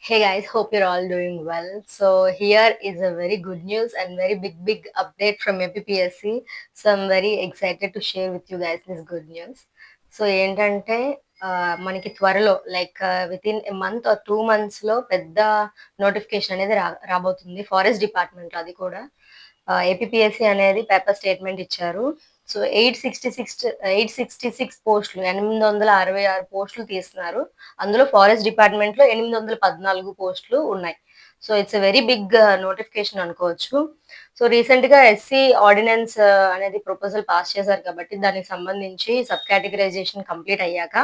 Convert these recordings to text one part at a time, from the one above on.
Hey guys, hope you're all doing well. So here is a very good news and very big update from APPSC. So I'm very excited to share with you guys this good news. So ఏంటంటే మనకి త్వరలో like with in a month or 2 months లో పెద్ద notification అనేది రాబోతుంది forest department అది కూడా APSC అనేది పేపర్ స్టేట్మెంట్ ఇచ్చారు. సో 866 పోస్టులు 866 పోస్టులు తీస్తున్నారు. అందులో ఫారెస్ట్ డిపార్ట్మెంట్ లో 814 పోస్టులు ఉన్నాయి. So it's a very big notification అనుకోవచ్చు. సో రీసెంట్ గా ఎస్సీ ఆర్డినెన్స్ అనేది ప్రపోజల్ పాస్ చేశారు కాబట్టి దానికి సంబంధించి సబ్ కేటగిరైజేషన్ కంప్లీట్ అయ్యాక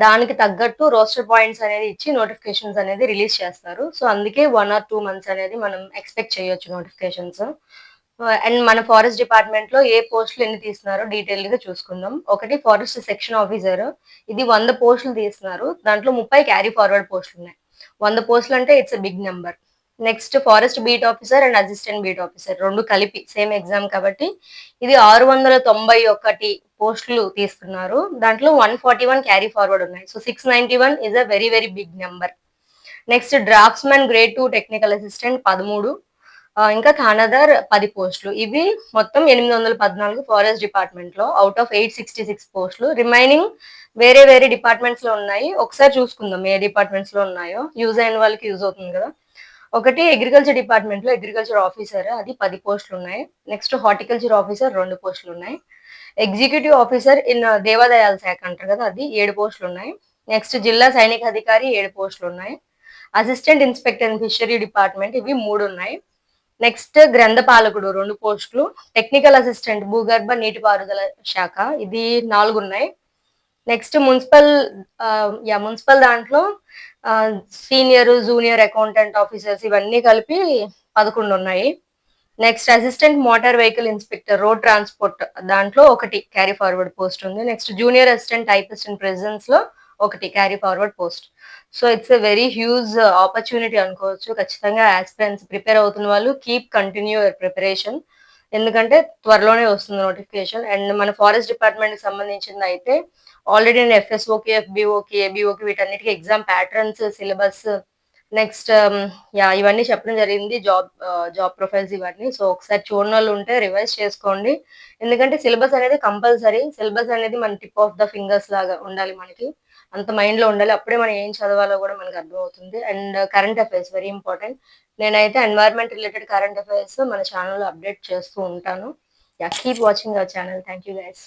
దానికి తగ్గట్టు రోస్టర్ పాయింట్స్ అనేది ఇచ్చి నోటిఫికేషన్స్ అనేది రిలీజ్ చేస్తారు. సో అందుకే 1 or 2 months అనేది మనం ఎక్స్పెక్ట్ చేయొచ్చు నోటిఫికేషన్స్. అండ్ మన ఫారెస్ట్ డిపార్ట్మెంట్ లో ఏ పోస్టులు ఎన్ని తీస్తున్నారో డీటెయిల్ గా చూసుకుందాం. ఒకటి ఫారెస్ట్ సెక్షన్ ఆఫీసర్, ఇది 100 పోస్టులు తీస్తున్నారు. దాంట్లో 30 క్యారీ ఫార్వర్డ్ పోస్టులు ఉన్నాయి. 100 పోస్టులు అంటే it's a big number. Next forest beat officer and assistant beat officer రెండు కలిపి సేమ్ ఎగ్జామ్ కాబట్టి ఇది 691 పోస్టులు తీస్తున్నారు. దాంట్లో 141 క్యారీ ఫార్వర్డ్ ఉన్నాయి. So 691 is a very big number. Next draftsmen grade 2 technical assistant 13, ఇంకా ఖానాదార్ 10 పోస్టులు. ఇవి మొత్తం 814 ఫారెస్ట్ డిపార్ట్మెంట్ లో అవుట్ ఆఫ్ 866 పోస్టులు. రిమైనింగ్ వేరే డిపార్ట్మెంట్స్ లో ఉన్నాయి. ఒకసారి చూసుకుందాం ఏ డిపార్ట్మెంట్స్ లో ఉన్నాయో, యూజ్ అయిన వాళ్ళకి యూజ్ అవుతుంది కదా. ఒకటి అగ్రికల్చర్ డిపార్ట్మెంట్ లో అగ్రికల్చర్ ఆఫీసర్, అది 10 పోస్టులు ఉన్నాయి. నెక్స్ట్ హార్టికల్చర్ ఆఫీసర్ 2 పోస్టులు ఉన్నాయి. ఎగ్జిక్యూటివ్ ఆఫీసర్ ఇన్ దేవాదాయాల శాఖ అంటారు కదా, అది 7 పోస్టులు ఉన్నాయి. నెక్స్ట్ జిల్లా సైనిక అధికారి 7 పోస్టులు ఉన్నాయి. Assistant inspector in fishery department ఇవి 3 ఉన్నాయి. నెక్స్ట్ గ్రంథపాలకుడు 2 పోస్టులు. టెక్నికల్ అసిస్టెంట్ భూగర్భ నీటిపారుదల శాఖ ఇది 4 ఉన్నాయి. నెక్స్ట్ మున్సిపల్ దాంట్లో సీనియర్ జూనియర్ అకౌంటెంట్ ఆఫీసర్స్ ఇవన్నీ కలిపి 11 ఉన్నాయి. Next assistant motor vehicle inspector road transport దాంట్లో 1 క్యారీ ఫార్వర్డ్ పోస్ట్ ఉంది. Next junior assistant typist in presence లో 1 carry forward post. So it's a very huge opportunity అనుకోవచ్చు. ఖచ్చితంగా aspirants prepare అవుతున్న వాళ్ళు కీప్ కంటిన్యూ యువర్ ప్రిపరేషన్, ఎందుకంటే త్వరలోనే వస్తుంది నోటిఫికేషన్. అండ్ మన ఫారెస్ట్ డిపార్ట్మెంట్ కి సంబంధించింది అయితే ఆల్రెడీ నేను ఎఫ్ఎస్ఓకి, ఎఫ్బిఓకి, ఏబిఓకి వీటన్నిటికీ ఎగ్జామ్ ప్యాటర్న్స్, సిలబస్, నెక్స్ట్ ఇవన్నీ చెప్పడం జరిగింది. జాబ్ ప్రొఫైల్స్ ఇవన్నీ. సో ఒకసారి చూడని వాళ్ళు ఉంటే రివైజ్ చేసుకోండి, ఎందుకంటే సిలబస్ అనేది కంపల్సరీ. సిలబస్ అనేది మన టిప్ ఆఫ్ ద ఫింగర్స్ లాగా ఉండాలి, మనకి అంత మైండ్ లో ఉండాలి. అప్పుడే మనం ఏం చదవాలో కూడా మనకు అర్థమవుతుంది. And current affairs very important. నేనైతే ఎన్వైరన్మెంట్ రిలేటెడ్ కరెంట్ అఫైర్స్ మన ఛానల్లో అప్డేట్ చేస్తూ ఉంటాను. Keep watching our channel. Thank you guys.